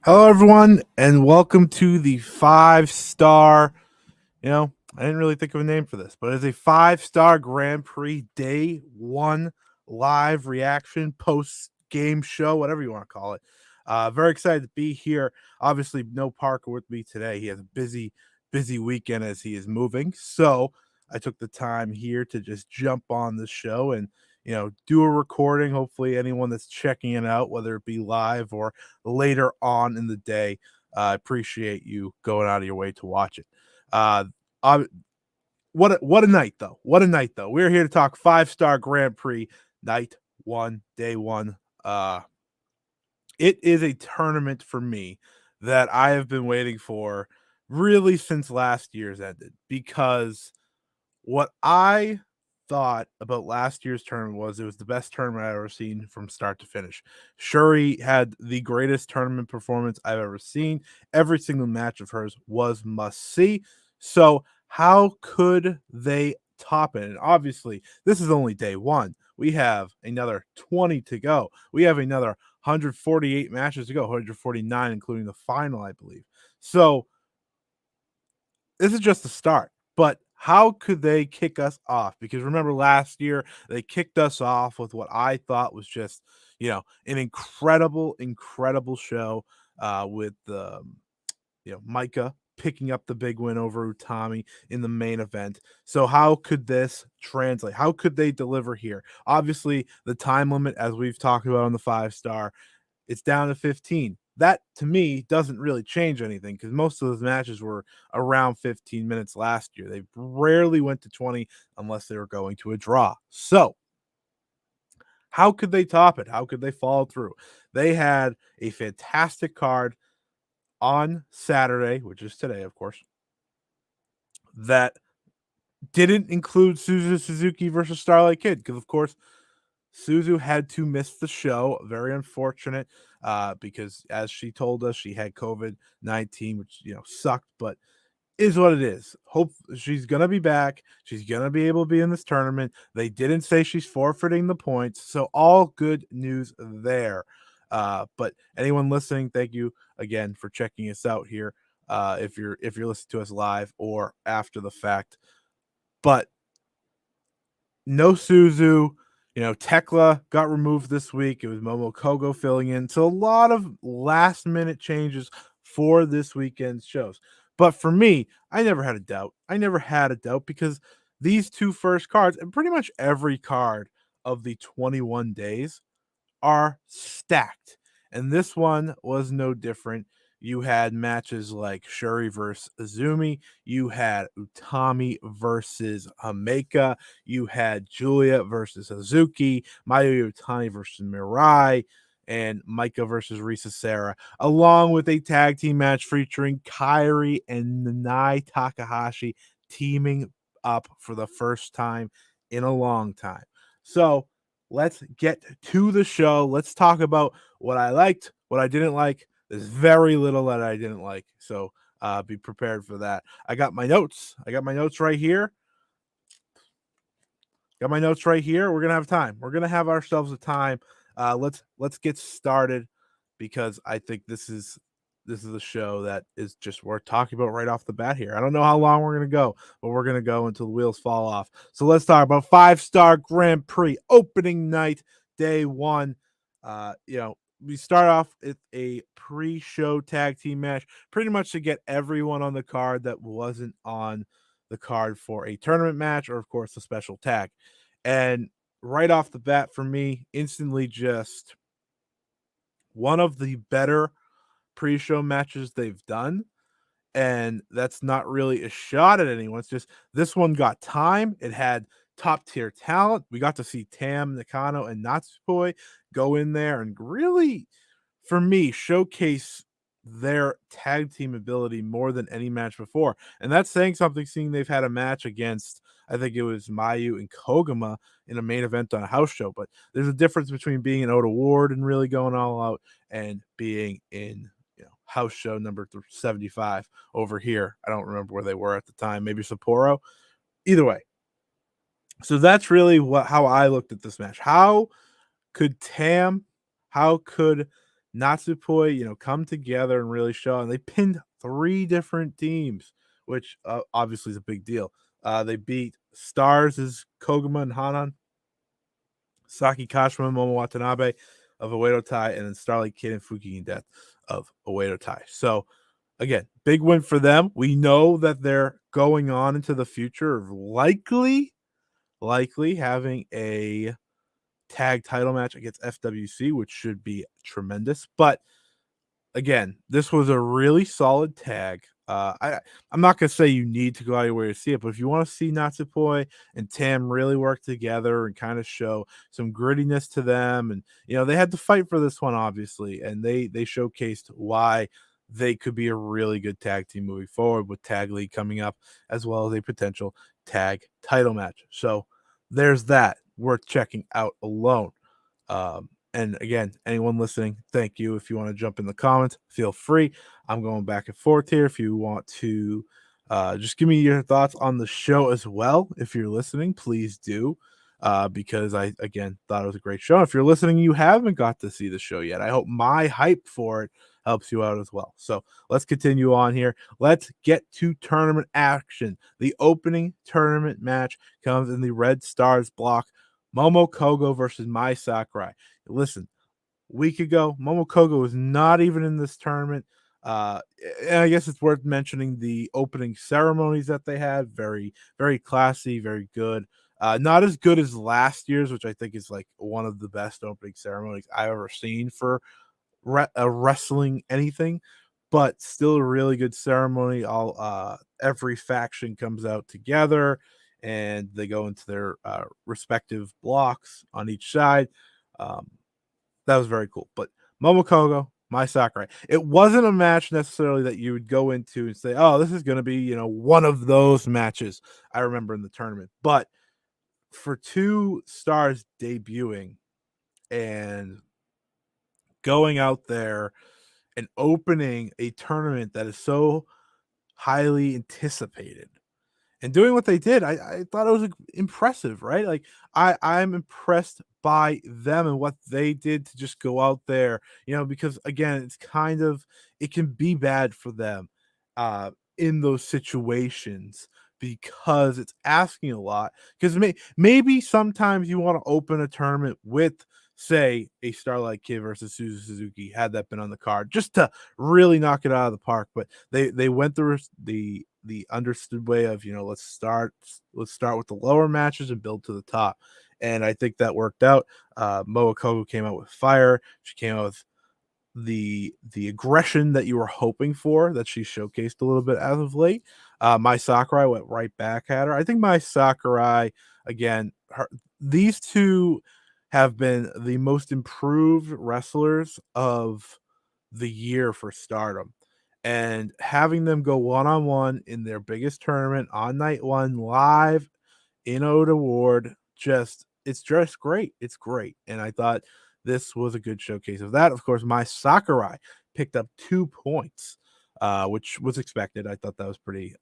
Hello, everyone, and welcome to the five-star. I didn't really think of a name for this, but it's a five-star Grand Prix Day One live reaction post-game show, whatever you want to call it. Very excited to be here. Obviously, no Parker with me today. He has a busy weekend as he is moving. So I took the time here to just jump on the show and do a recording. Hopefully, anyone that's checking it out, whether it be live or later on in the day. I appreciate you going out of your way to watch it. Uh, uh, what a night though! What a night though! We're here to talk five-star Grand Prix night one, day one. Uh, it is a tournament for me that I have been waiting for really since last year's ended because what I thought about last year's tournament was it was the best tournament I've ever seen from start to finish. Shuri had the greatest tournament performance I've ever seen. Every single match of hers was must see. So, how could they top it? And obviously, this is only day one. We have another 20 to go. We have another 148 matches to go, 149, including the final, I believe. So, this is just the start. But how could they kick us off? Because remember last year they kicked us off with what I thought was just, an incredible show with Micah picking up the big win over Utami in the main event. So how could this translate? How could they deliver here? Obviously, the time limit, as we've talked about on the five-star, it's down to 15. That to me doesn't really change anything because most of those matches were around 15 minutes last year. They rarely went to 20 unless they were going to a draw. So, how could they top it? How could they follow through? They had a fantastic card on Saturday, which is today, of course, that didn't include Suzu Suzuki versus Starlight Kid because, of course, Suzu had to miss the show. Very unfortunate, because as she told us, she had COVID-19, which sucked, but is what it is. Hope she's gonna be back. She's gonna be able to be in this tournament. They didn't say she's forfeiting the points, so all good news there. But anyone listening, thank you again for checking us out here. If you're listening to us live or after the fact, but no Suzu. Tekla got removed this week. It was Momo Kogo filling in. So a lot of last minute changes for this weekend's shows. But for me, I never had a doubt. I never had a doubt because these two first cards, and pretty much every card of the 21 days, are stacked. And this one was no different. You had matches like Shuri versus Azumi. You had Utami versus Hameka. You had Julia versus Hazuki. Mayu Itani versus Mirai. And Micah versus Risa Sarah, along with a tag team match featuring Kyrie and Nanai Takahashi teaming up for the first time in a long time. So, let's get to the show. Let's talk about what I liked, what I didn't like. There's very little that I didn't like. So be prepared for that. I got my notes. I got my notes right here. Got my notes right here. We're gonna have time. We're gonna have ourselves a time. Let's get started because I think this is a show that is just worth talking about right off the bat here. I don't know how long we're gonna go, but we're gonna go until the wheels fall off. So let's talk about five-star Grand Prix opening night, day one. We start off with a pre-show tag team match, pretty much to get everyone on the card that wasn't on the card for a tournament match or, of course, a special tag. And right off the bat, for me, instantly just one of the better pre-show matches they've done. And that's not really a shot at anyone. It's just this one got time. It had top tier talent. We got to see Tam Nakano and Natsupoi go in there and really, for me, showcase their tag team ability more than any match before. And that's saying something, seeing they've had a match against, I think it was Mayu and Koguma in a main event on a house show. But there's a difference between being an Oda Ward and really going all out and being in house show number 75 over here. I don't remember where they were at the time, maybe Sapporo. Either way. So that's really how I looked at this match. How could Tam, how could Natsupoi, come together and really show, and they pinned 3 different teams, which, obviously is a big deal. They beat Stars as Koguma and Hanan, Saki Kashima and Momo Watanabe of Oedo Tai, and then Starlight Kid and Fukigen Death of Oedo Tai. So, again, big win for them. We know that they're going on into the future of likely having a tag title match against FWC, which should be tremendous. But again, this was a really solid tag. I'm not gonna say you need to go out of your way to see it, but if you want to see Natsupoi and Tam really work together and kind of show some grittiness to them, and they had to fight for this one, obviously, and they showcased why they could be a really good tag team moving forward with Tag League coming up, as well as a potential tag title match. So there's that worth checking out alone. And again, anyone listening, thank you. If you want to jump in the comments, feel free. I'm going back and forth here. If you want to just give me your thoughts on the show as well, if you're listening, please do. Because I, again, thought it was a great show. If you're listening, you haven't got to see the show yet. I hope my hype for it helps you out as well. So let's continue on here. Let's get to tournament action. The opening tournament match comes in the Red Stars block. Momo Kogo versus Mai Sakurai. Listen, week ago, Momo Kogo was not even in this tournament. And I guess it's worth mentioning the opening ceremonies that they had. Very, very classy, very good. Not as good as last year's, which I think is like one of the best opening ceremonies I've ever seen for wrestling anything, but still a really good ceremony. All every faction comes out together and they go into their respective blocks on each side. Um, that was very cool. But Momokogo, Mai Sakurai. It wasn't a match necessarily that you would go into and say, "Oh, this is going to be one of those matches I remember in the tournament." But for 2 stars debuting and going out there and opening a tournament that is so highly anticipated and doing what they did, I thought it was impressive, right? Like I'm impressed by them and what they did to just go out there, because again, it's kind of it can be bad for them in those situations because it's asking a lot. Because maybe sometimes you want to open a tournament with, say, a Starlight Kid versus Suzuki, had that been on the card, just to really knock it out of the park. But they went through the understood way of let's start with the lower matches and build to the top, and I think that worked out. Moa Kogo came out with fire. She came out with the aggression that you were hoping for, that she showcased a little bit as of late. Mai Sakurai went right back at her. I think Mai Sakurai, again, these two have been the most improved wrestlers of the year for Stardom. And having them go one-on-one in their biggest tournament on night one live in Oda Ward, it's just great. It's great. And I thought this was a good showcase of that. Of course, Mai Sakurai picked up 2 points, which was expected. I thought that was pretty.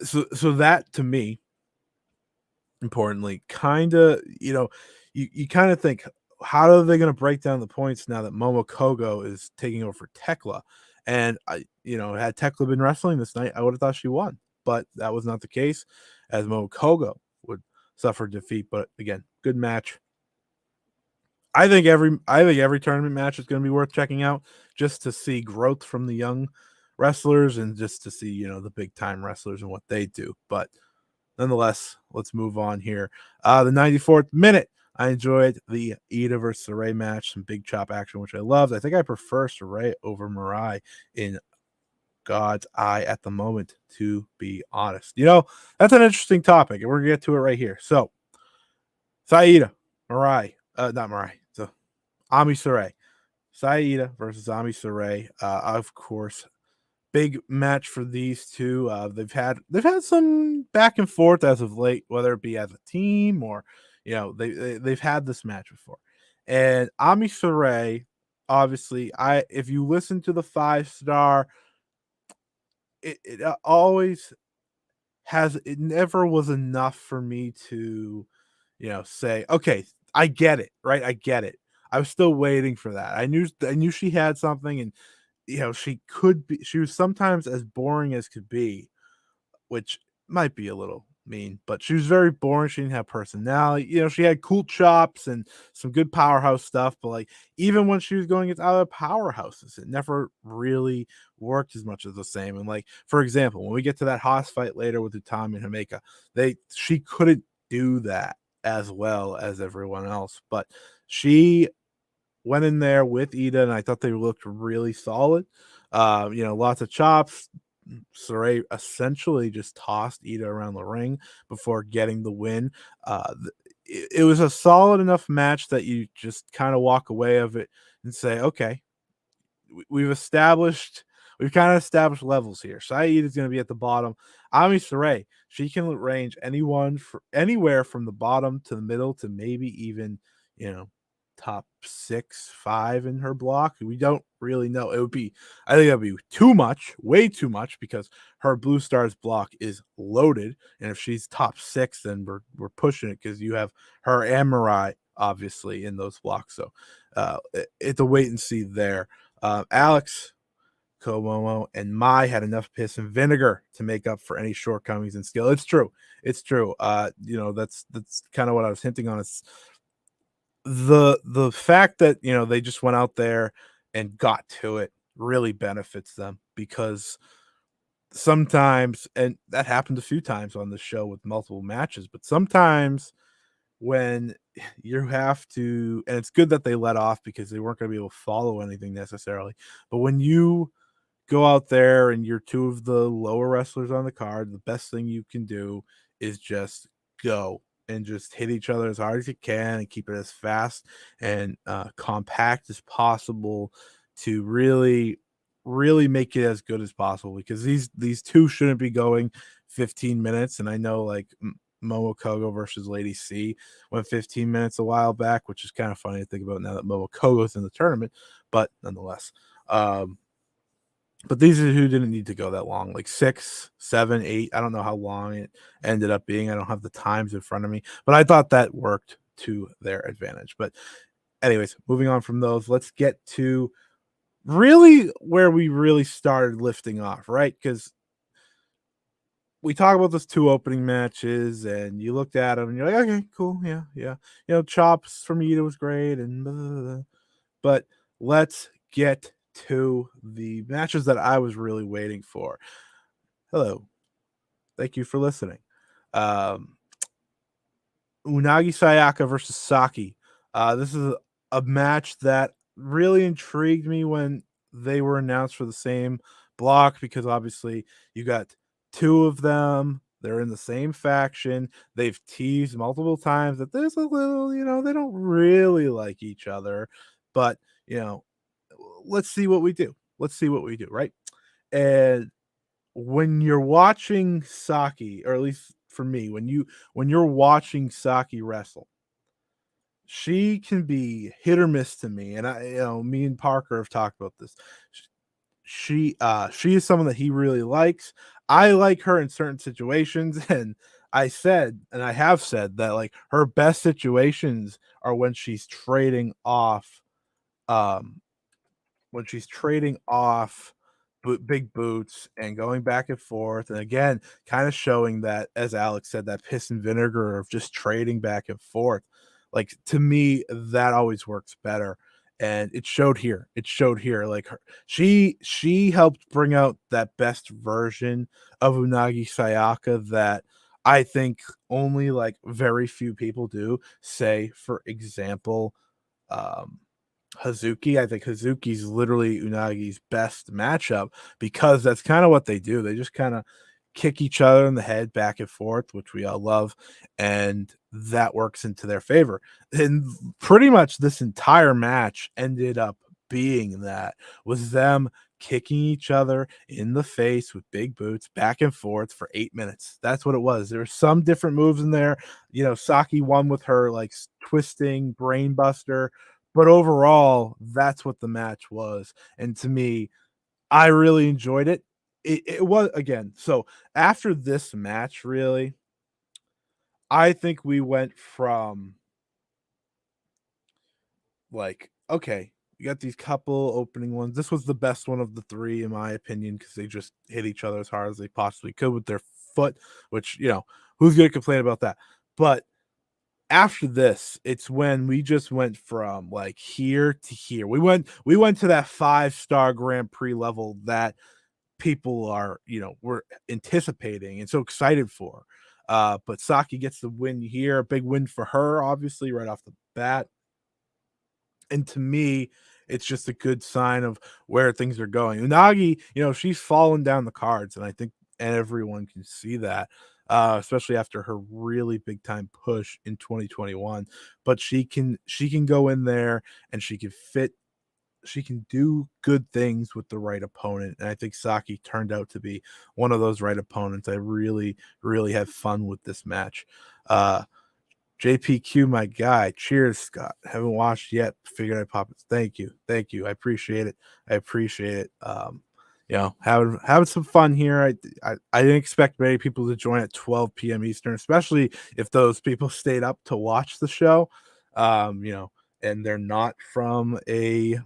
So that to me, importantly, kind of, you kind of think, how are they going to break down the points now that Momo Kogo is taking over for Tekla? And had Tekla been wrestling this night, I would have thought she won, but that was not the case, as Momo Kogo would suffer defeat. But again, good match. I think every tournament match is going to be worth checking out, just to see growth from the young wrestlers and just to see the big time wrestlers and what they do. But nonetheless, let's move on here. The 94th minute, I enjoyed the Aeda versus Suray match, some big chop action, which I loved. I think I prefer Suray over Mirai in God's eye at the moment, to be honest. That's an interesting topic, and we're going to get to it right here. So, Sayaka, Mirai, not Mirai, so Ami Suray. Sayaka versus Ami Suray. Of course, big match for these two. They've had some back and forth as of late, whether it be as a team or they've had this match before. And Ami Suray, obviously, if you listen to the 5-star, it always it never was enough for me to say, okay, I get it, right? I get it. I was still waiting for that. I knew she had something, and she was sometimes as boring as could be, which might be a little mean, but she was very boring. She didn't have personality. She had cool chops and some good powerhouse stuff, but like even when she was going against other powerhouses, it never really worked as much as the same. And like for example, when we get to that Haas fight later with Utami and Himeka, she couldn't do that as well as everyone else, but she went in there with Aeda, and I thought they looked really solid. Lots of chops. Suray essentially just tossed Aeda around the ring before getting the win. It was a solid enough match that you just kind of walk away of it and say, okay, we've established we've kind of established levels here. Saeed is going to be at the bottom. Ami Saray, she can range anywhere from the bottom to the middle to maybe even you know top 6, 5 in her block. We don't really know. I think that would be too much, way too much, because her Blue Stars block is loaded, and if she's top 6, then we're pushing it because you have her and Mirai obviously in those blocks. So it's a wait and see there. Alex, Komomo, and Mai had enough piss and vinegar to make up for any shortcomings in skill. It's true. It's true. That's kind of what I was hinting on. It's the fact that they just went out there and got to it really benefits them, because sometimes, and that happened a few times on the show with multiple matches, but sometimes when you have to, and it's good that they let off because they weren't going to be able to follow anything necessarily, but when you go out there and you're two of the lower wrestlers on the card, the best thing you can do is just go and just hit each other as hard as you can and keep it as fast and compact as possible to really make it as good as possible, because these two shouldn't be going 15 minutes. And I know like Momokogo versus Lady C went 15 minutes a while back, which is kind of funny to think about now that Momokogo's in the tournament, but nonetheless. But these are who didn't need to go that long, like 6, 7, 8. I don't know how long it ended up being. I don't have the times in front of me, but I thought that worked to their advantage. But anyways, moving on from those, let's get to really where we really started lifting off, right? Because we talk about those 2 opening matches, and you looked at them and you're like, okay, cool, yeah, yeah. Chops from Ida was great, and blah, blah, blah. But let's get to the matches that I was really waiting for. Hello. Thank you for listening. Um, Unagi Sayaka versus Saki. This is a match that really intrigued me when they were announced for the same block, because obviously you got 2 of them. They're in the same faction. They've teased multiple times that there's a little, they don't really like each other, but you know, let's see what we do. Let's see what we do, right? And when you're watching Saki, or at least for me, when you're watching Saki wrestle, she can be hit or miss to me. And me and Parker have talked about this. She is someone that he really likes. I like her in certain situations, and I have said that like her best situations are um when she's trading off big boots and going back and forth, and again, kind of showing that, as Alex said, that piss and vinegar of just trading back and forth. Like to me, that always works better, and it showed here. It showed here. Like she helped bring out that best version of Unagi Sayaka that I think only like very few people do. Say, for example, um Hazuki. I think Hazuki's literally Unagi's best matchup, because that's kind of what they do. They just kind of kick each other in the head back and forth, which we all love, and that works into their favor. And pretty much this entire match ended up being that, was them kicking each other in the face with big boots back and forth for 8 minutes. That's what it was. There were some different moves in there. Saki won with her like twisting brainbuster, but overall, that's what the match was. And to me, I really enjoyed it. It was, again, so after this match, really, I think we went from like, okay, you got these couple opening ones. This was the best one of the three, in my opinion, because they just hit each other as hard as they possibly could with their foot, which, who's going to complain about that? But after this, it's when we just went from like here to here. We went to that 5-star Grand Prix level that people are, were anticipating and so excited for. But Saki gets the win here, a big win for her, obviously, right off the bat. And to me, it's just a good sign of where things are going. Unagi, she's fallen down the cards, and I think everyone can see that, especially after her really big time push in 2021. But she can go in there and she can do good things with the right opponent. And I think Saki turned out to be one of those right opponents. I really, really had fun with this match. Uh, JPQ, my guy. Cheers, Scott. Haven't watched yet. Figured I'd pop it. Thank you. Thank you. I appreciate it. I appreciate it. Having some fun here. I didn't expect many people to join at 12 p.m. Eastern, especially if those people stayed up to watch the show. And they're not from a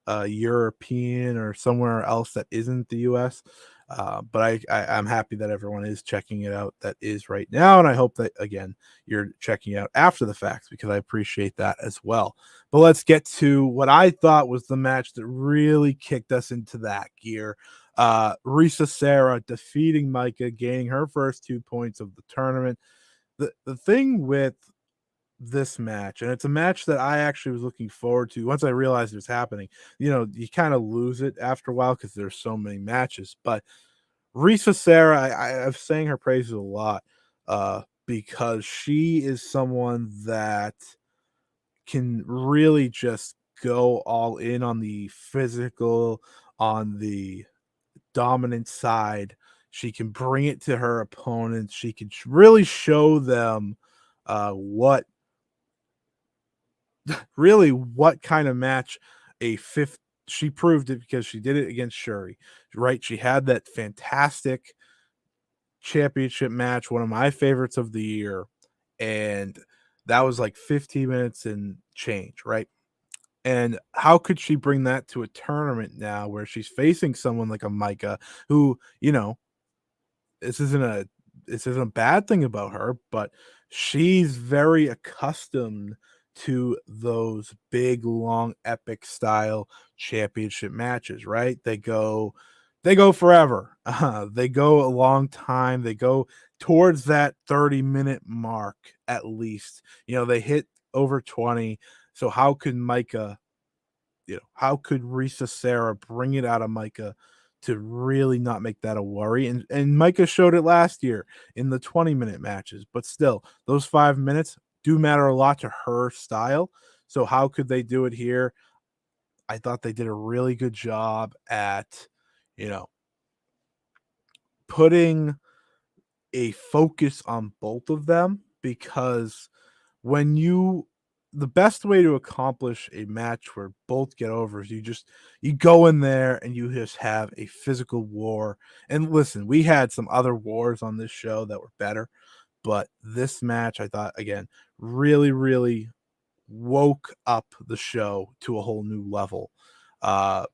European or somewhere else that isn't the US. But I'm happy that everyone is checking it out that is right now. And I hope that, again, you're checking out after the facts because I appreciate that as well. But let's get to what I thought was the match that really kicked us into that gear. Risa Sarah defeating Micah, gaining her first 2 points of the tournament. The thing with this match, and it's a match that I actually was looking forward to once I realized it was happening. You kind of lose it after a while because there's so many matches. But Risa Sarah, I've sang her praises a lot because she is someone that can really just go all in on the physical, on the dominant side. She can bring it to her opponents. She can really show them what what kind of match a fifth. She proved it because she did it against Shuri, right? She had that fantastic championship match, one of my favorites of the year, and that was like 15 minutes and change, right? And how could she bring that to a tournament now where she's facing someone like a Micah who, this isn't a this isn't a bad thing about her, but she's very accustomed to those big, long, epic style championship matches, right? They go forever. They go a long time. They go towards that 30-minute mark at least. They hit over 20. So how could Risa Sarah bring it out of Micah to really not make that a worry? And Micah showed it last year in the 20-minute matches, but still, those 5 minutes do matter a lot to her style. So how could they do it here? I thought they did a really good job at, you know, putting a focus on both of them because when you the best way to accomplish a match where both get over is you go in there and you just have a physical war. And listen, we had some other wars on this show that were better, but this match I thought again really really woke up the show to a whole new level. uh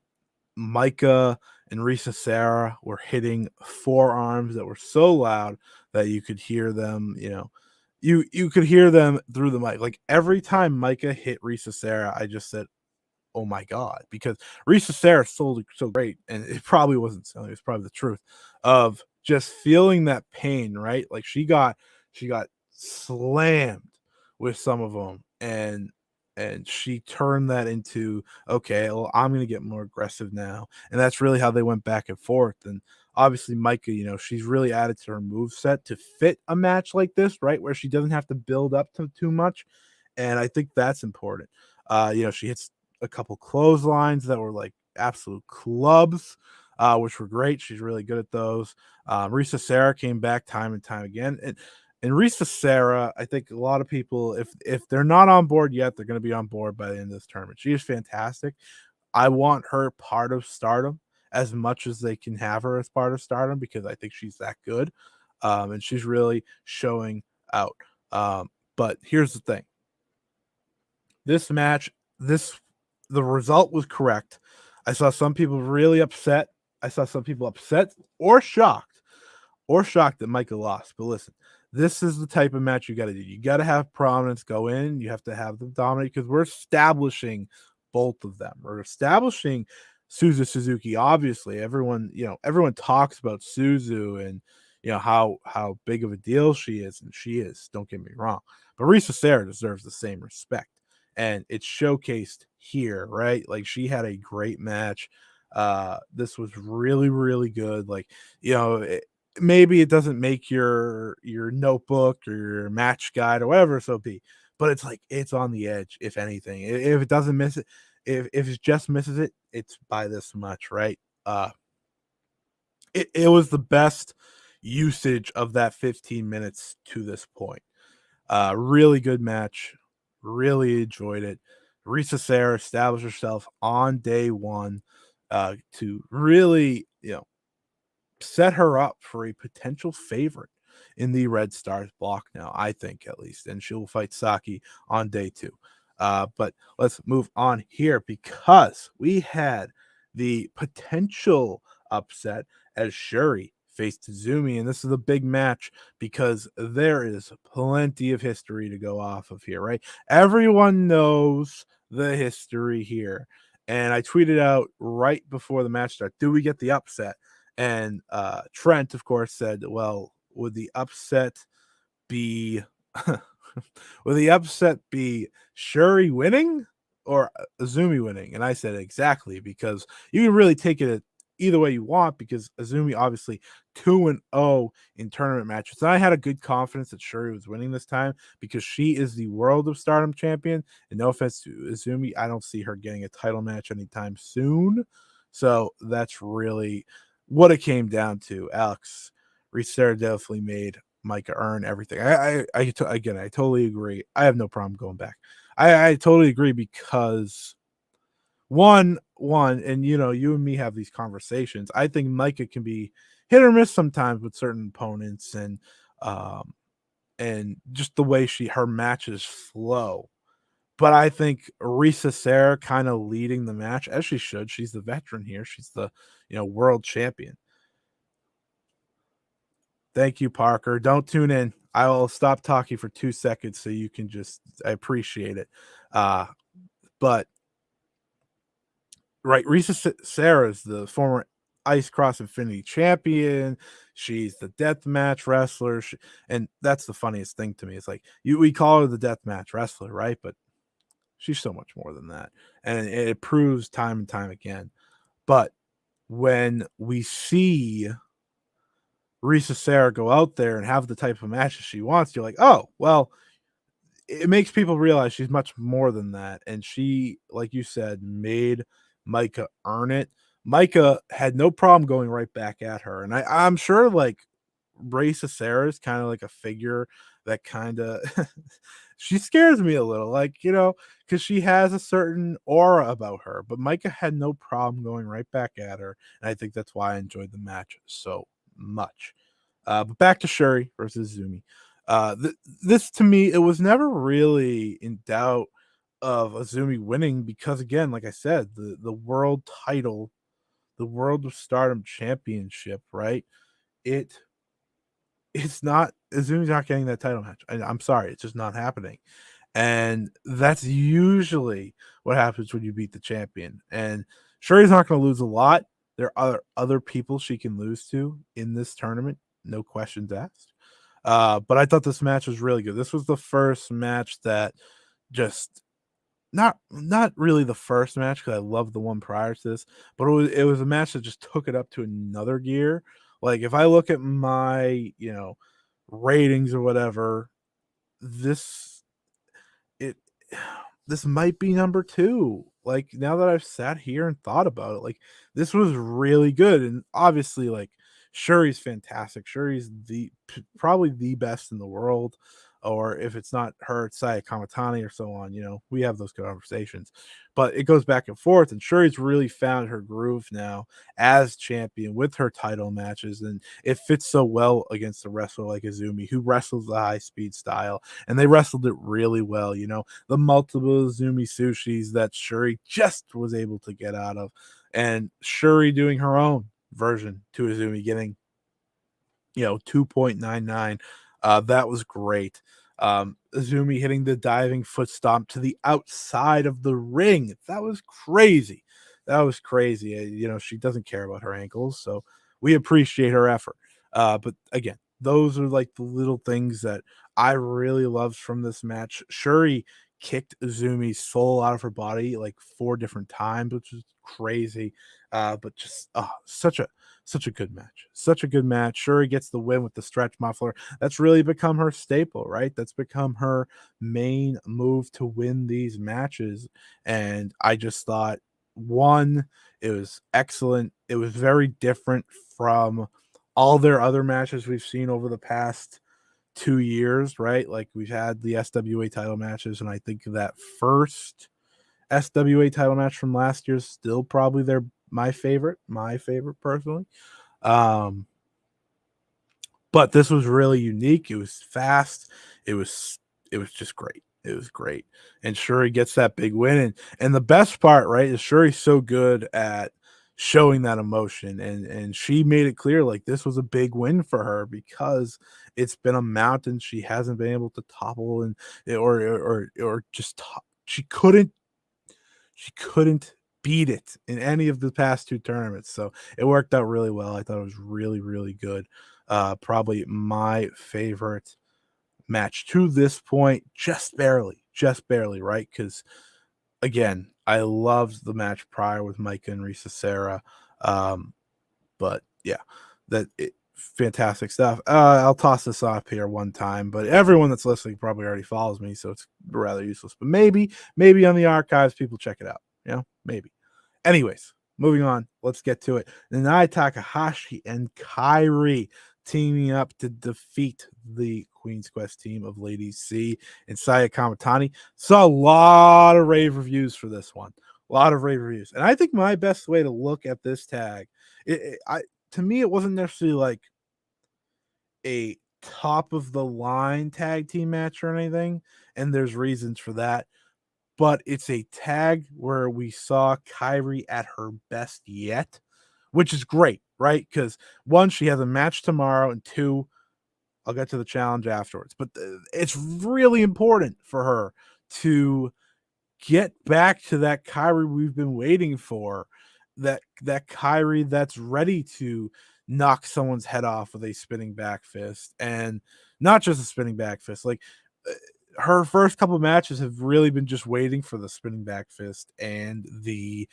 Micah and Risa Sarah were hitting forearms that were so loud that you could hear them, you could hear them through the mic. Like every time Micah hit Risa Sarah, I just said, "Oh my god," because Risa Sarah sold it so great, and it probably wasn't selling, it's probably the truth of just feeling that pain, right? Like she got slammed with some of them, and she turned that into, okay, well, I'm gonna get more aggressive now. And that's really how they went back and forth. And obviously, Micah, she's really added to her move set to fit a match like this, right? Where she doesn't have to build up to too much. And I think that's important. She hits a couple clotheslines that were like absolute clubs, which were great. She's really good at those. Risa Sarah came back time and time again. And Risa Sarah, I think a lot of people, if they're not on board yet, they're going to be on board by the end of this tournament. She is fantastic. I want her part of Stardom as much as they can have her as part of Stardom because I think she's that good, and she's really showing out. But here's the thing: this match the result was correct. I saw some people really upset. I saw some people upset or shocked that Micah lost. But listen, this is the type of match you got to do. You got to have prominence go in. You have to have them dominate because we're establishing both of them. We're establishing Suzuki. Obviously, everyone talks about Suzu and how big of a deal she is, and she is. Don't get me wrong, but Risa Sarah deserves the same respect, and it's showcased here, right? Like she had a great match. This was really, really good. Like maybe it doesn't make your notebook or your match guide or whatever so be, but it's like it's on the edge. If anything, if it doesn't miss it, if it just misses it, it's by this much, right? It was the best usage of that 15 minutes to this point. Really good match. Really enjoyed it. Risa Sarah established herself on day one to really, set her up for a potential favorite in the Red Stars block now, I think at least. And she'll fight Saki on day two. But let's move on here because we had the potential upset as Shuri faced Zumi. And this is a big match because there is plenty of history to go off of here, right? Everyone knows the history here. And I tweeted out right before the match started, do we get the upset? And Trent, of course, said, well, would the upset be would the upset be Shuri winning or Azumi winning? And I said exactly, because you can really take it either way you want, because Azumi obviously 2-0 in tournament matches. And I had a good confidence that Shuri was winning this time because she is the World of Stardom champion. And no offense to Azumi, I don't see her getting a title match anytime soon. So that's really what it came down to. Alex, Reese definitely made Micah earn everything. Again, I totally agree. I have no problem going back. I totally agree because one, and you and me have these conversations. I think Micah can be hit or miss sometimes with certain opponents, and just the way her matches flow. But I think Risa Sarah kind of leading the match as she should. She's the veteran here. She's the world champion. Thank you, Parker. Don't tune in. I will stop talking for 2 seconds so you can I appreciate it. But right, Risa Sarah is the former Ice Cross Infinity champion. She's the deathmatch wrestler. And that's the funniest thing to me. It's like we call her the deathmatch wrestler, right? But she's so much more than that. And it proves time and time again. But when we see Risa Sarah go out there and have the type of matches she wants, you're like, oh, well, it makes people realize she's much more than that. And she, like you said, made Micah earn it. Micah had no problem going right back at her. And I'm sure like Risa Sarah is kind of like a figure that kind of she scares me a little, like, because she has a certain aura about her. But Micah had no problem going right back at her. And I think that's why I enjoyed the match so much. But back to Shuri versus Zumi. This to me, it was never really in doubt of Azumi winning because, again, like I said, the world title, the World of Stardom Championship, right? It's not Azumi's not getting that title match. I'm sorry, it's just not happening. And that's usually what happens when you beat the champion. And Shuri's not going to lose a lot. There are other people she can lose to in this tournament, no questions asked. But I thought this match was really good. This was the first match that just not really the first match, because I love the one prior to this, but it was a match that just took it up to another gear. Like if I look at my ratings or whatever, this it this might be number 2. Like now that I've sat here and thought about it, like this was really good. And obviously, like Shuri's fantastic. Shuri's probably the best in the world or if it's not her, it's Saya Kamatani or so on. We have those conversations, but it goes back and forth. And Shuri's really found her groove now as champion with her title matches, and it fits so well against a wrestler like Izumi, who wrestles the high speed style, and they wrestled it really well. The multiple Izumi sushis that Shuri just was able to get out of, and Shuri doing her own version to Izumi, getting 2.99. That was great. Azumi hitting the diving foot stomp to the outside of the ring. That was crazy. That was crazy. She doesn't care about her ankles, so we appreciate her effort. But again, those are like the little things that I really loved from this match. Shuri kicked Azumi's soul out of her body like 4 different times, which is crazy. But just such a good match. Such a good match. Shuri gets the win with the stretch muffler. That's really become her staple, right? That's become her main move to win these matches. And I just thought, one, it was excellent. It was very different from all their other matches we've seen over the past 2 years, right? Like we've had the SWA title matches, and I think that first SWA title match from last year is still probably my favorite personally. Um, but this was really unique. It was fast. It was just great. It was great. And Shuri gets that big win. And the best part, right, is Shuri's so good at showing that emotion. And she made it clear like this was a big win for her because it's been a mountain she hasn't been able to topple, and or just she couldn't beat it in any of the past 2 tournaments. So it worked out really well. I thought it was really, really good. Probably my favorite match to this point, just barely, right? Because again, I loved the match prior with Micah and Risa Serra. But yeah, fantastic stuff. I'll toss this off here one time, but everyone that's listening probably already follows me, so it's rather useless. But maybe on the archives, people check it out. Maybe. Anyways, moving on. Let's get to it. Nanai Takahashi and Kyrie teaming up to defeat the Queen's Quest team of Lady C and Saya Kamatani. Saw a lot of rave reviews for this one. A lot of rave reviews. And I think my best way to look at this tag, to me, it wasn't necessarily like a top of the line tag team match or anything. And there's reasons for that. But it's a tag where we saw Kyrie at her best yet, which is great, right? Because one, she has a match tomorrow, and two, I'll get to the challenge afterwards. But it's really important for her to get back to that Kyrie we've been waiting for, that Kyrie that's ready to knock someone's head off with a spinning back fist, and not just a spinning back fist. Like her first couple of matches have really been just waiting for the spinning back fist and the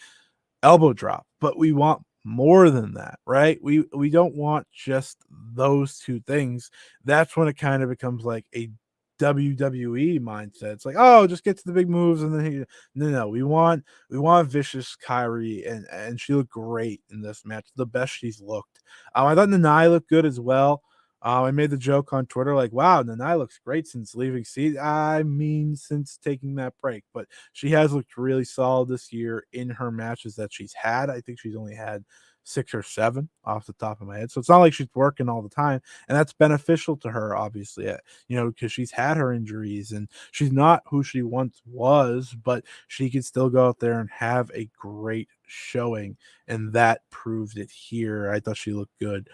elbow drop, but we want more than that, right? We don't want just those two things. That's when it kind of becomes like a WWE mindset. It's like, oh, just get to the big moves, and then no, we want vicious Kyrie, and she looked great in this match, the best she's looked. I thought Nanai looked good as well. I made the joke on Twitter, like, wow, Nanai looks great since leaving seat. I mean, since taking that break, but she has looked really solid this year in her matches that she's had. I think she's only had 6 or 7 off the top of my head. So it's not like she's working all the time, and that's beneficial to her, obviously, because she's had her injuries and she's not who she once was, but she can still go out there and have a great showing, and that proved it here. I thought she looked good.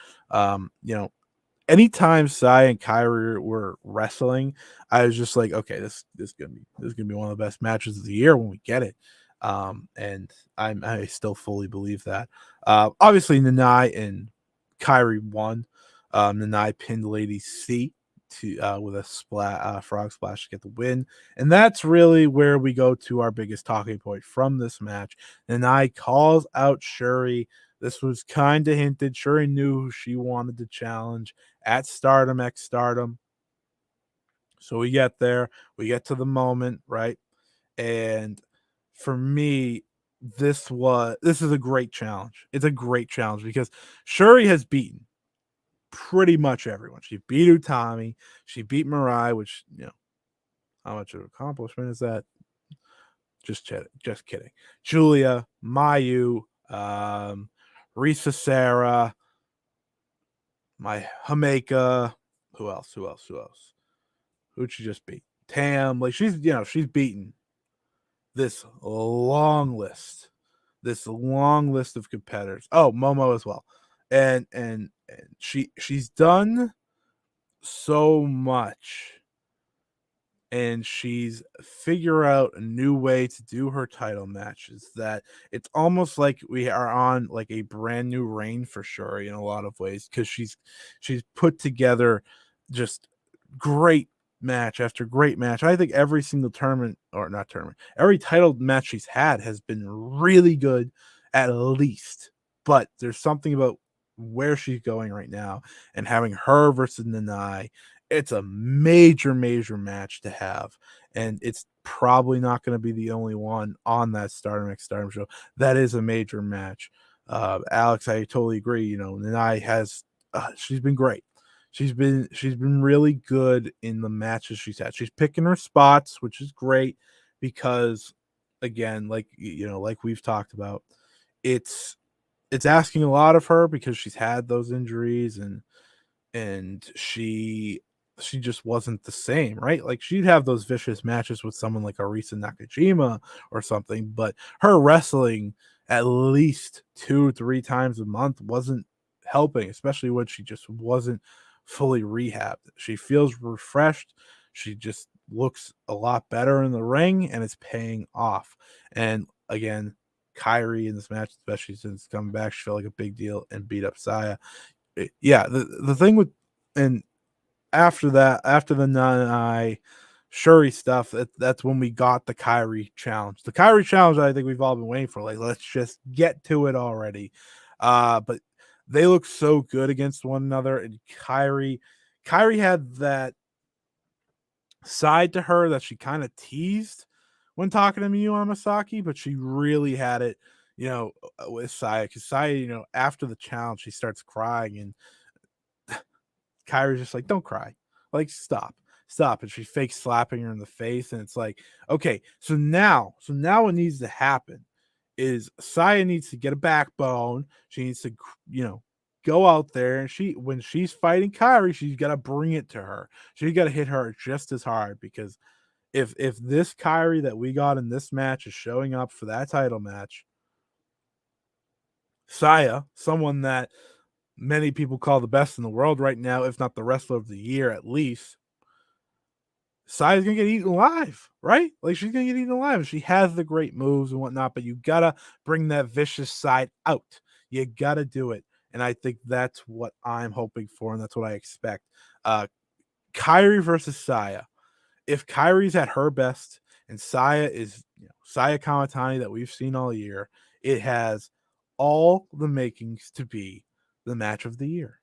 Anytime Sai and Kyrie were wrestling, I was just like, okay, this is gonna be one of the best matches of the year when we get it. And I still fully believe that. Obviously, Nanai and Kyrie won. Nanai pinned Lady C to with a frog splash to get the win, and that's really where we go to our biggest talking point from this match. Nanai calls out Shuri. This was kind of hinted. Shuri knew who she wanted to challenge at Stardom X Stardom. So we get there, we get to the moment, right? And for me, this is a great challenge. It's a great challenge because Shuri has beaten pretty much everyone. She beat Utami, she beat Mirai, which how much of an accomplishment is that? Just kidding. Julia, Mayu, Risa Sarah, my Hameka. Who else? Who'd she just beat? Tam. Like she's beaten this long list. This long list of competitors. Oh, Momo as well. And she's done so much, and she's figure out a new way to do her title matches that it's almost like we are on like a brand new reign for Shuri in a lot of ways, because she's put together just great match after great match. I think every single tournament, or not tournament, every title match she's had has been really good at least. But there's something about where she's going right now, and having her versus Nanai, it's a major match to have, and it's probably not going to be the only one on that Stardom X Stardom show. That is a major match. Alex, I totally agree. Nanai has she's been great. She's been really good in the matches she's had. She's picking her spots, which is great, because again, like like we've talked about, it's asking a lot of her because she's had those injuries, and she just wasn't the same, right? Like she'd have those vicious matches with someone like Arisa Nakajima or something, but her wrestling at least 2-3 times a month wasn't helping, especially when she just wasn't fully rehabbed. She feels refreshed. She just looks a lot better in the ring, and it's paying off. And again, Kyrie in this match, especially since coming back, she felt like a big deal and beat up Saya. Yeah, the thing with, and after that, after the Nanai Shuri stuff, that's when we got the Kyrie challenge. The Kyrie challenge, I think we've all been waiting for. Like, let's just get to it already. But they look so good against one another, and Kyrie had that side to her that she kind of teased when talking to Miyu Amasaki, but she really had it, with Saya. Because Saya, after the challenge, she starts crying, and Kyrie's just like, "Don't cry, like stop." And she fakes slapping her in the face, and it's like, okay, so now what needs to happen is Saya needs to get a backbone. She needs to, go out there, and when she's fighting Kyrie, she's got to bring it to her. She's got to hit her just as hard, because if this Kyrie that we got in this match is showing up for that title match, Saya, someone that many people call the best in the world right now, if not the wrestler of the year at least, Saya's gonna get eaten alive, right? Like she's gonna get eaten alive. She has the great moves and whatnot, but you gotta bring that vicious side out. You gotta do it. And I think that's what I'm hoping for, and that's what I expect. Kyrie versus Saya. If Kyrie's at her best and Saya is Saya Kamatani that we've seen all year, it has all the makings to be the match of the year.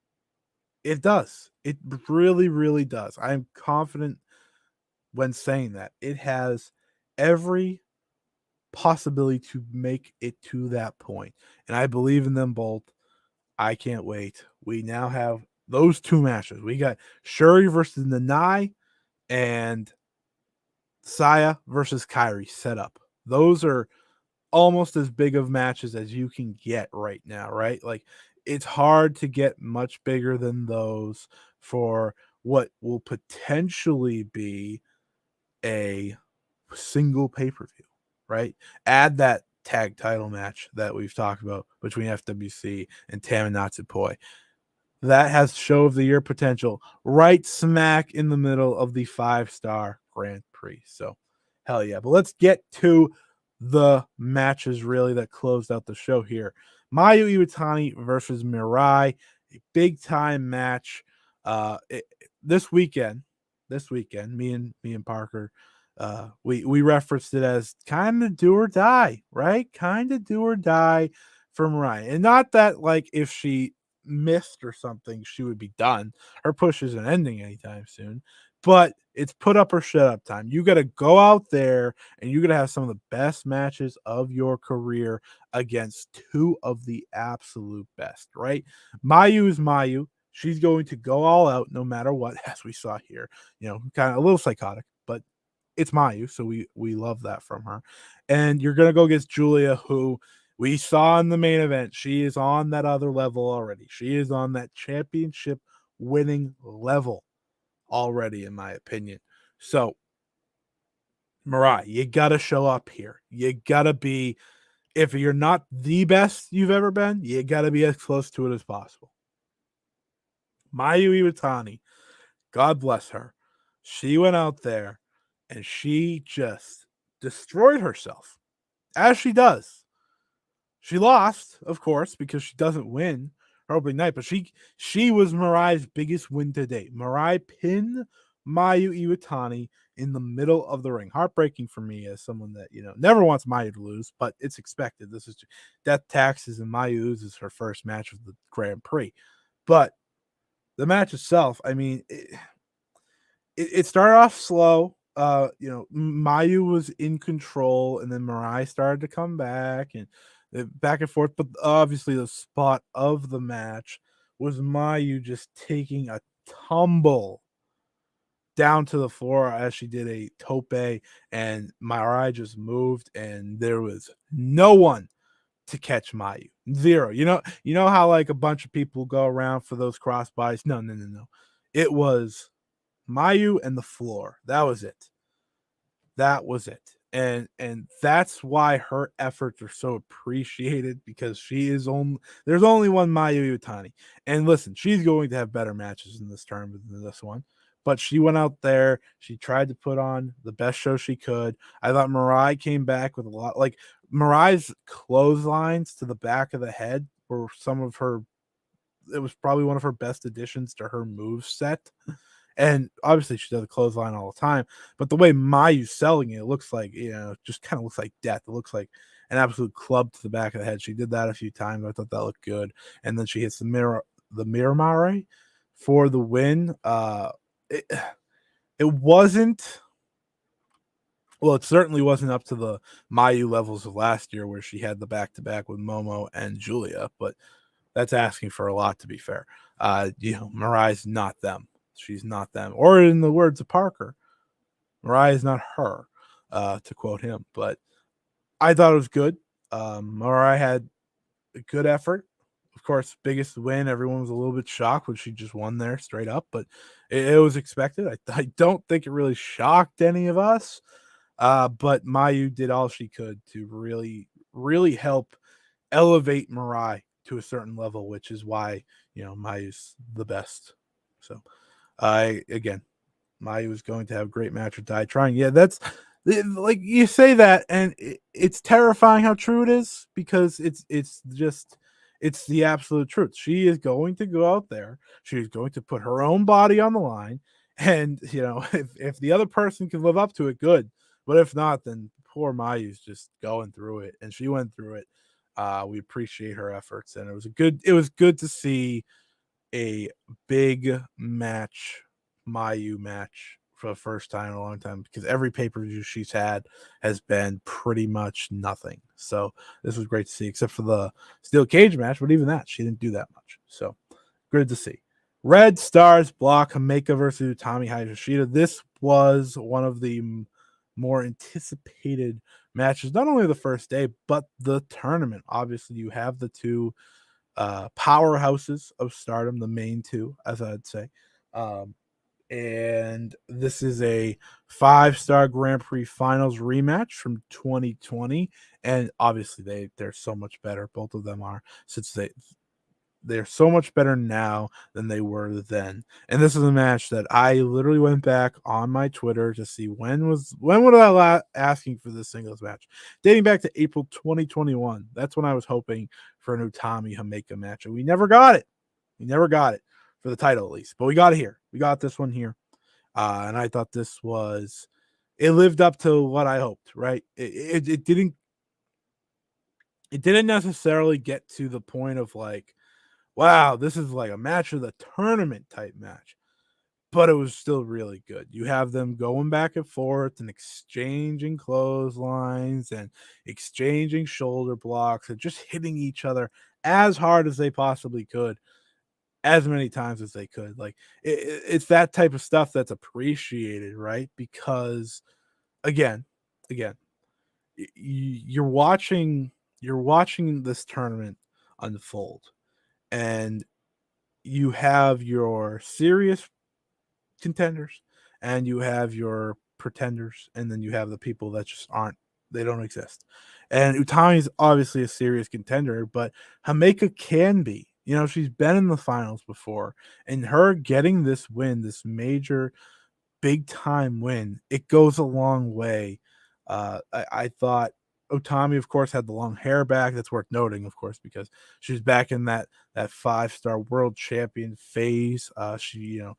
It does. It really, really does. I'm confident when saying that. It has every possibility to make it to that point. And I believe in them both. I can't wait. We now have those two matches. We got Shuri versus Nanai and Saya versus Kyrie set up. Those are almost as big of matches as you can get right now, right? Like it's hard to get much bigger than those for what will potentially be a single pay-per-view, right? Add that tag title match that we've talked about between FWC and Tam and Natsupoi. That has show of the year potential right smack in the middle of the 5-star Grand Prix. So hell yeah. But let's get to the matches really that closed out the show here. Mayu Itani versus Mirai, a big time match. This weekend, me and Parker, we referenced it as kind of do or die, right? Kind of do or die for Mirai. And not that like if she missed or something, she would be done. Her push isn't ending anytime soon, but it's put up or shut up time. You got to go out there and you got to have some of the best matches of your career against two of the absolute best, right? Mayu is Mayu. She's going to go all out no matter what, as we saw here. Kind of a little psychotic, but it's Mayu, so we love that from her. And you're gonna go against Julia, who we saw in the main event. She is on that other level already. She is on that championship winning level already, in my opinion. So, Mirai, you gotta show up here. You gotta be, if you're not the best you've ever been, you gotta be as close to it as possible. Mayu Itani, God bless her. She went out there and she just destroyed herself, as she does. She lost, of course, because she doesn't win her opening night, but she was Mirai's biggest win to date. Mirai pinned Mayu Iwatani in the middle of the ring. Heartbreaking for me as someone that, never wants Mayu to lose, but it's expected. This is death taxes, and Mayu loses her first match of the Grand Prix. But the match itself, I mean, it started off slow. Mayu was in control, and then Mirai started to come back and back and forth. But obviously, the spot of the match was Mayu just taking a tumble down to the floor as she did a tope, and Mirai just moved, and there was no one to catch Mayu. Zero. You know how like a bunch of people go around for those crossbodies? No, no, no, no. It was Mayu and the floor. That was it. That was it. And that's why her efforts are so appreciated, because there's only one Mayu Itani. And listen, she's going to have better matches in this tournament than this one. But she went out there, she tried to put on the best show she could. I thought Mirai came back with a lot, like Mirai's clotheslines to the back of the head were it was probably one of her best additions to her move set. And obviously she does a clothesline all the time, but the way Mayu's selling it looks like, just kind of looks like death. It looks like an absolute club to the back of the head. She did that a few times. I thought that looked good. And then she hits the Mirai for the win. It, it wasn't, well, it certainly wasn't up to the Mayu levels of last year where she had the back-to-back with Momo and Julia, but that's asking for a lot, to be fair. Mirai's not them. She's not them. Or in the words of Parker, Mirai is not her, to quote him. But I thought it was good. Mirai had a good effort. Of course, biggest win. Everyone was a little bit shocked when she just won there straight up, but it was expected. I don't think it really shocked any of us. But Mayu did all she could to really, really help elevate Mirai to a certain level, which is why, Mayu's the best. So, again, Mayu is going to have a great match with Die Trying. Yeah, that's like you say that, and it's terrifying how true it is, because it's the absolute truth. She is going to go out there. She's going to put her own body on the line, and if the other person can live up to it, good. But if not, then poor Mayu's just going through it, and she went through it. We appreciate her efforts, and it was good to see a big match, Mayu match, for the first time in a long time, because every pay-per-view she's had has been pretty much nothing. So this was great to see, except for the steel cage match, but even that, she didn't do that much. So good to see. Red Stars block Himeka versus Utami Hayashida. This was one of the more anticipated matches, not only the first day, but the tournament. Obviously, you have the two powerhouses of Stardom, the main two, as I'd say. And this is a 5-star Grand Prix Finals rematch from 2020, and obviously they're so much better. Both of them are, since they're so much better now than they were then. And this is a match that I literally went back on my Twitter to see when was I asking for this singles match, dating back to April 2021. That's when I was hoping for an Utami Himeka match, and we never got it. We never got it for the title, at least, but we got it here. We got this one here, and I thought it lived up to what I hoped. Right? It didn't necessarily get to the point of like, wow, this is like a match of the tournament type match, but it was still really good. You have them going back and forth and exchanging clotheslines and exchanging shoulder blocks and just hitting each other as hard as they possibly could. as many times as they could. Like it's that type of stuff that's appreciated, right? Because again, again, you're watching this tournament unfold, and you have your serious contenders and you have your pretenders, and then you have the people that just aren't, they don't exist. And Utami's obviously a serious contender, but Hameka can be. You know, she's been in the finals before, and her getting this win, this major big time win, it goes a long way. I thought Utami, of course, had the long hair back. That's worth noting, of course, because she's back in that 5-star world champion phase. She, you know,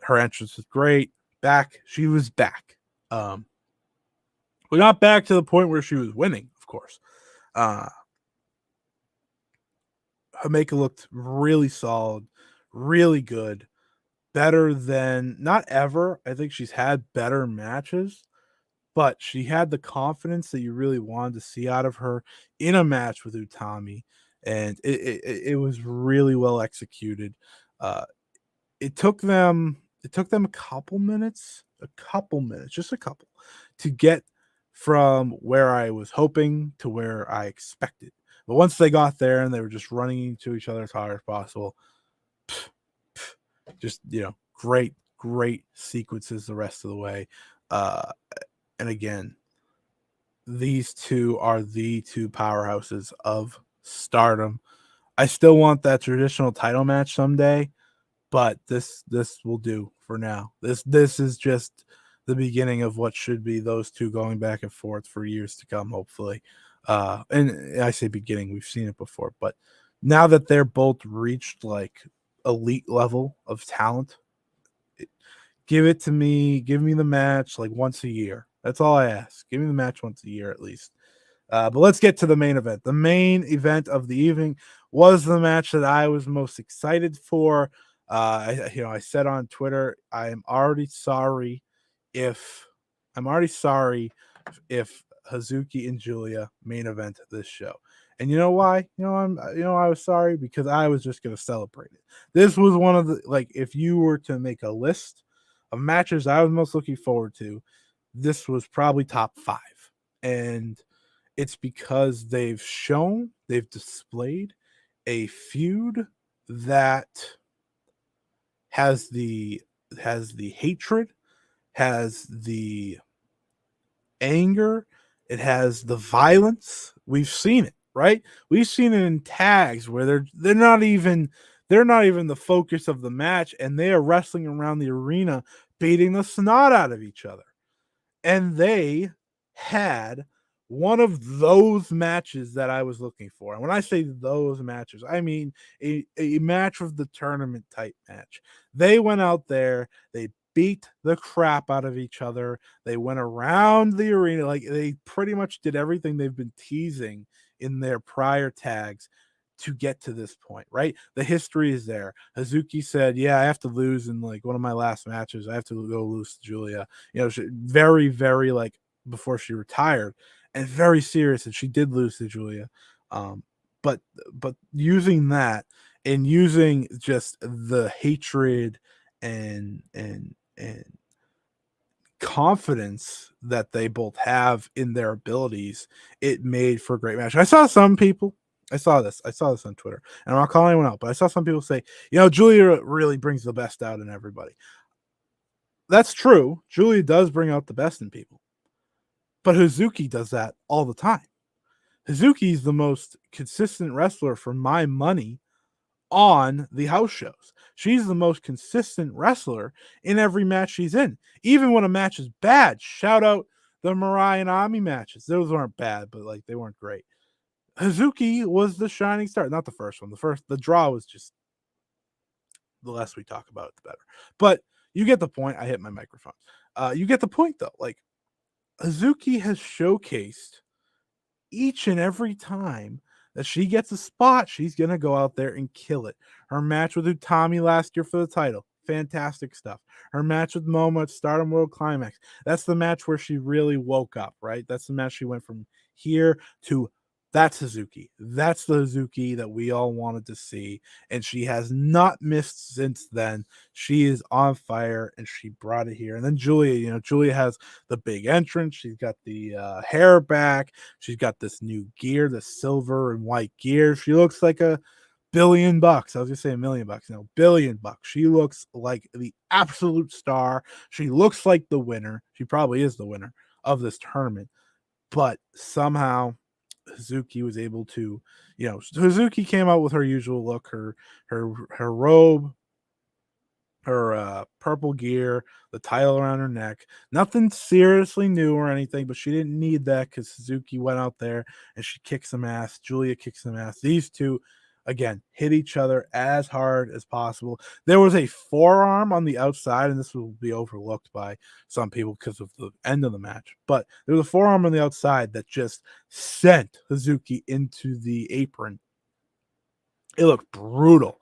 her entrance was great. She was back. But not back to the point where she was winning, of course. Hameka looked really solid, really good, better than not ever. I think she's had better matches, but she had the confidence that you really wanted to see out of her in a match with Utami, and it was really well executed. Uh, it took them a couple minutes, just a couple, to get from where I was hoping to where I expected. But once they got there and they were just running into each other as hard as possible, just, you know, great sequences the rest of the way. And again, these two are the two powerhouses of Stardom. I still want that traditional title match someday, but this will do for now. This is just the beginning of what should be those two going back and forth for years to come, hopefully. And I say beginning, we've seen it before, but now that they're both reached like elite level of talent, give it to me. Give me the match like once a year. That's all I ask. Give me the match once a year at least. But let's get to the main event. The main event of the evening was the match that I was most excited for. I said on Twitter, I'm already sorry if Hazuki and Julia main event this show. And you know why? I was sorry because I was just going to celebrate it. This was one of the, like, if you were to make a list of matches I was most looking forward to, this was probably top 5. And it's because they've displayed a feud that has the hatred, has the anger, it has the violence. We've seen it, right? We've seen it in tags where they're not even the focus of the match, and they are wrestling around the arena, beating the snot out of each other. And they had one of those matches that I was looking for. And when I say those matches, I mean a match of the tournament type match. They went out there, they beat the crap out of each other. They went around the arena, like they pretty much did everything they've been teasing in their prior tags to get to this point, right? The history is there. Hazuki said, "Yeah, I have to lose in like one of my last matches. I have to go lose to Julia." You know, very, very like before she retired, and very serious. And she did lose to Julia, um, but using that and using just the hatred and confidence that they both have in their abilities, it made for a great match. I saw this on Twitter, and I'm not calling anyone out, but I saw some people say, Julia really brings the best out in everybody. That's true. Julia does bring out the best in people, but Hazuki does that all the time. Hazuki is the most consistent wrestler for my money on the house shows. She's the most consistent wrestler in every match she's in. Even when a match is bad, shout out the Mirai and Ami matches. Those weren't bad, but like they weren't great. Hazuki was the shining star. Not the first one. The draw was just, the less we talk about it, the better. But you get the point. I hit my microphone. You get the point though. Like Hazuki has showcased each and every time that she gets a spot, she's going to go out there and kill it. Her match with Utami last year for the title, fantastic stuff. Her match with Momo at Stardom World Climax, that's the match where she really woke up, right? That's the match she went from here to That's Hazuki. That's the Hazuki that we all wanted to see. And she has not missed since then. She is on fire and she brought it here. And then Julia has the big entrance. She's got the hair back. She's got this new gear, the silver and white gear. She looks like $1 billion. I was gonna say $1 million. No, $1 billion. She looks like the absolute star. She looks like the winner. She probably is the winner of this tournament. But somehow Hazuki was able to, Hazuki came out with her usual look, her robe, her purple gear, the title around her neck. Nothing seriously new or anything, but she didn't need that because Suzuki went out there and she kicks some ass. Julia kicks some ass. These two, again, hit each other as hard as possible. There was a forearm on the outside, and this will be overlooked by some people because of the end of the match. But there was a forearm on the outside that just sent Hazuki into the apron. It looked brutal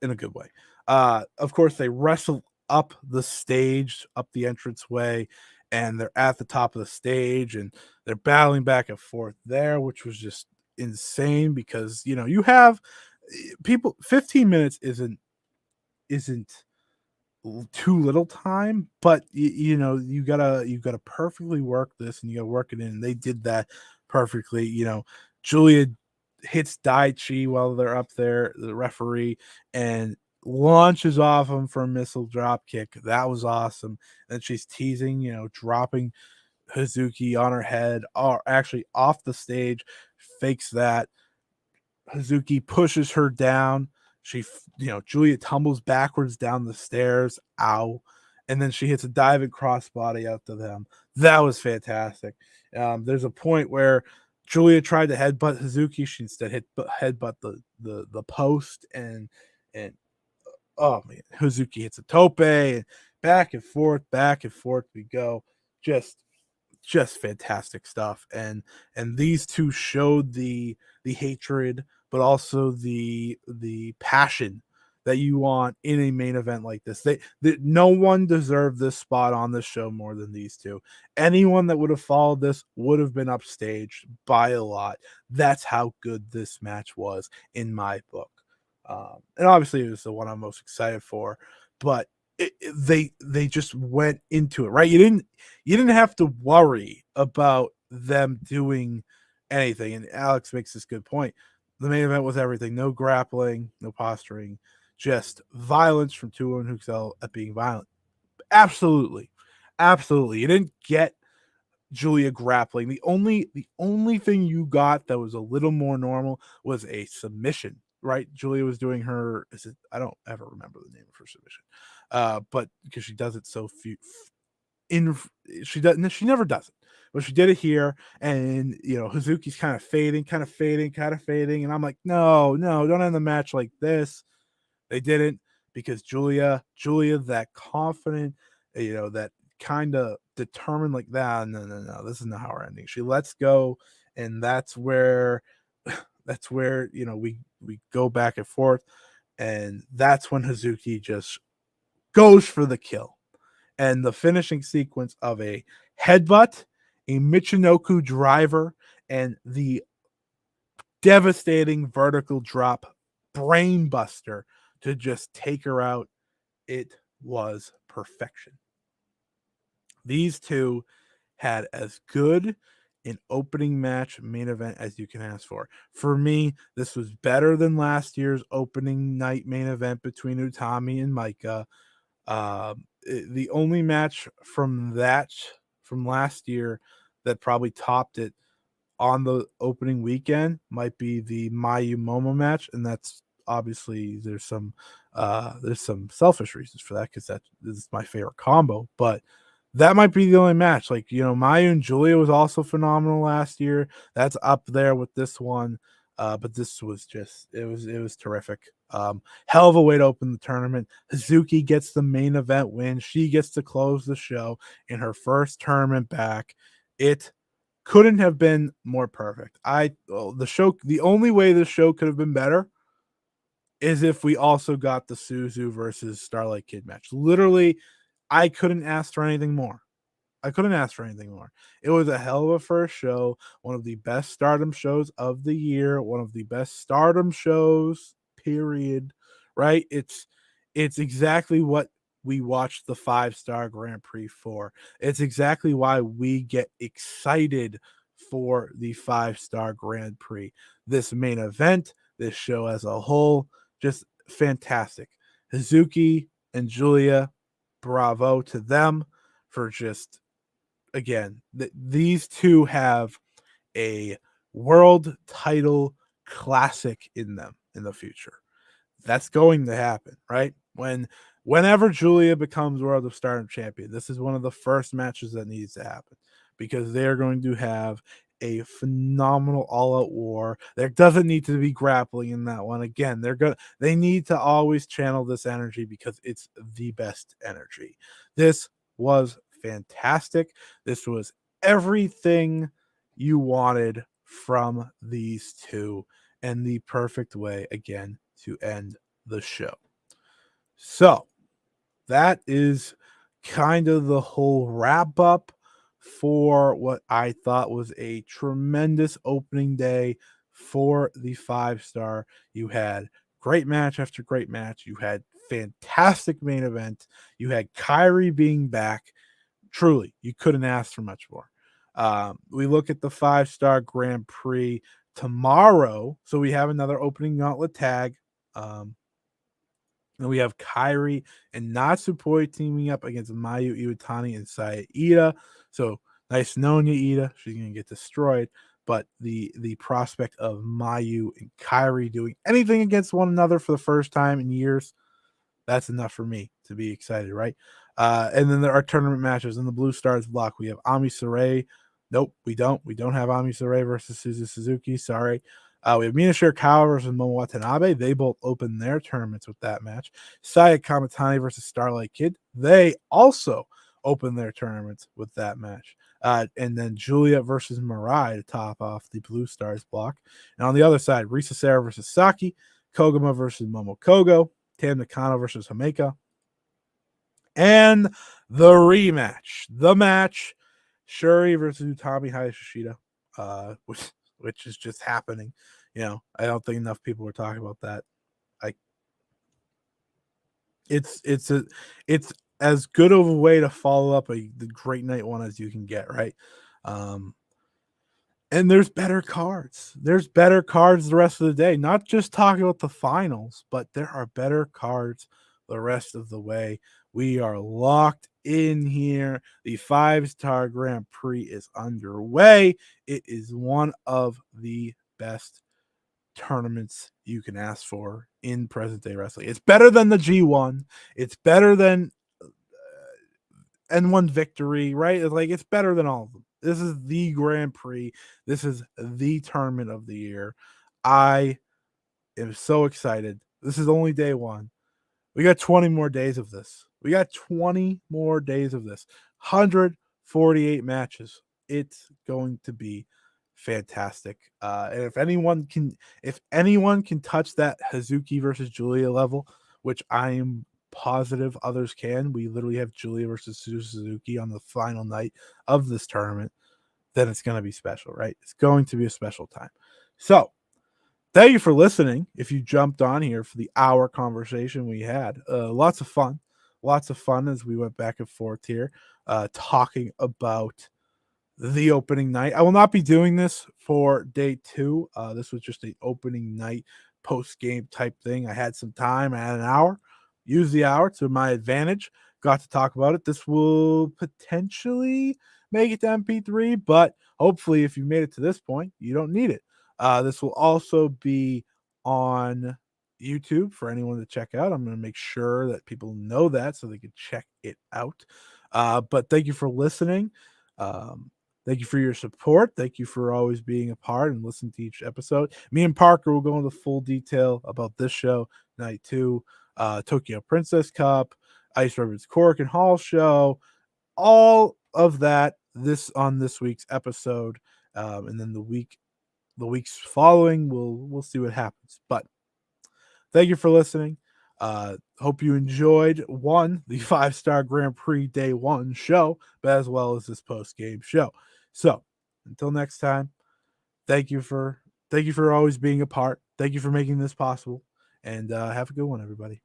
in a good way. Of course, they wrestle up the stage, up the entranceway, and they're at the top of the stage, and they're battling back and forth there, which was just insane because you have people. 15 minutes isn't too little time, but you gotta perfectly work this, and you gotta work it in. And they did that perfectly. Julia hits Daichi while they're up there, the referee, and launches off him for a missile drop kick. That was awesome. And she's teasing, dropping Hazuki on her head, or actually off the stage, fakes that. Hazuki pushes her down. Julia tumbles backwards down the stairs. Ow. And then she hits a diving crossbody out to them. That was fantastic. There's a point where Julia tried to headbutt Hazuki. She instead headbutt the post, and oh man, Hazuki hits a tope, and back and forth we go. Just fantastic stuff. And these two showed the hatred, but also the passion that you want in a main event like this. No one deserved this spot on this show more than these two. Anyone that would have followed this would have been upstaged by a lot. That's how good this match was in my book. And obviously it was the one I'm most excited for, but they just went into it, right? You didn't have to worry about them doing anything. And Alex makes this good point. The main event was everything: no grappling, no posturing, just violence from Tua and Huxell at being violent. Absolutely, absolutely. You didn't get Julia grappling. The only thing you got that was a little more normal was a submission. Right, Julia was doing her. I don't ever remember the name of her submission, but because she does it so few, she never does it, but she did it here, and Hazuki's kind of fading, and I'm like, no, don't end the match like this. They didn't, because Julia, that confident, that kind of determined, like that. No, this is not how we're ending. She lets go, and that's where, we go back and forth, and that's when Hazuki just goes for the kill, and the finishing sequence of a headbutt, a Michinoku driver, and the devastating vertical drop brainbuster to just take her out. It was perfection. These two had as good an opening match main event as you can ask for. For me, this was better than last year's opening night main event between Utami and Micah. The only match from last year that probably topped it on the opening weekend might be the Mayu Momo match, and that's obviously there's some selfish reasons for that, because that is my favorite combo. But that might be the only match. Like, Mayu and Julia was also phenomenal last year. That's up there with this one. But this was just it was terrific. Hell of a way to open the tournament. Hazuki gets the main event win. She gets to close the show in her first tournament back. It couldn't have been more perfect. The only way this show could have been better is if we also got the Suzu versus Starlight Kid match. Literally, I couldn't ask for anything more. I couldn't ask for anything more. It was a hell of a first show, one of the best Stardom shows of the year, one of the best Stardom shows, period. Right? It's exactly what we watched the 5-star Grand Prix for. It's exactly why we get excited for the 5-star Grand Prix. This main event, this show as a whole, just fantastic. Hazuki and Julia, bravo to them for just, again, these two have a world title classic in them in the future. That's going to happen, right? Whenever Julia becomes World of Stardom champion, this is one of the first matches that needs to happen because they're going to have a phenomenal all-out war. There doesn't need to be grappling in that one. Again, they need to always channel this energy because it's the best energy. This was fantastic. This was everything you wanted from these two, and the perfect way again to end the show. So that is kind of the whole wrap up for what I thought was a tremendous opening day for the 5-star. You had great match after great match. You had fantastic main event. You had Kyrie being back. Truly, you couldn't ask for much more. We look at the 5-star Grand Prix tomorrow. So we have another opening gauntlet tag. And we have Kyrie and Natsupoi teaming up against Mayu Itani and Saya Aeda. So nice knowing you, Aeda. She's going to get destroyed. But the prospect of Mayu and Kyrie doing anything against one another for the first time in years, that's enough for me to be excited, right? And then there are tournament matches in the Blue Stars block. We have Ami Suray. Nope, we don't. We don't have Ami Suray versus Suzuki. Sorry. We have Mina Shirakawa versus Momo Watanabe. They both opened their tournaments with that match. Saya Kamatani versus Starlight Kid. They also opened their tournaments with that match. And then Julia versus Mirai to top off the Blue Stars block. And on the other side, Risa Sarah versus Saki. Koguma versus Momo Kogo. Tam Nakano versus Hameka. And the rematch. The match. Shuri versus Utami Hayashishida. Which is just happening. I don't think enough people were talking about that. It's as good of a way to follow up the great night one as you can get, right? And there's better cards. There's better cards the rest of the day. Not just talking about the finals, but there are better cards the rest of the way. We are locked in here. The 5-star Grand Prix is underway. It is one of the best tournaments you can ask for in present day wrestling. It's better than the G1. It's better than N1 Victory, right? It's better than all of them. This is the Grand Prix. This is the tournament of the year. I am so excited. This is only day one. We got 20 more days of this. 148 matches. It's going to be fantastic. And if anyone can touch that Hazuki versus Julia level, which I am positive others can, we literally have Julia versus Suzuki on the final night of this tournament, then it's going to be special, right? It's going to be a special time. So thank you for listening. If you jumped on here for the hour conversation we had, lots of fun as we went back and forth here, talking about the opening night. I will not be doing this for day 2. This was just an opening night post game type thing. I had some time. I had an hour. Use the hour to my advantage. Got to talk about it. This will potentially make it to MP3, but hopefully, if you made it to this point, you don't need it. This will also be on YouTube for anyone to check out. I'm going to make sure that people know that so they can check it out. But thank you for listening. Thank you for your support. Thank you for always being a part and listening to each episode. Me and Parker will go into full detail about this show, night 2, Tokyo Princess Cup, Ice Ribbons Cork and Hall show, all of that on this week's episode. And then the weeks following, we'll see what happens. But thank you for listening. Hope you enjoyed the 5-star Grand Prix Day 1 show, but as well as this post-game show. So until next time, thank you for always being a part. Thank you for making this possible. And have a good one, everybody.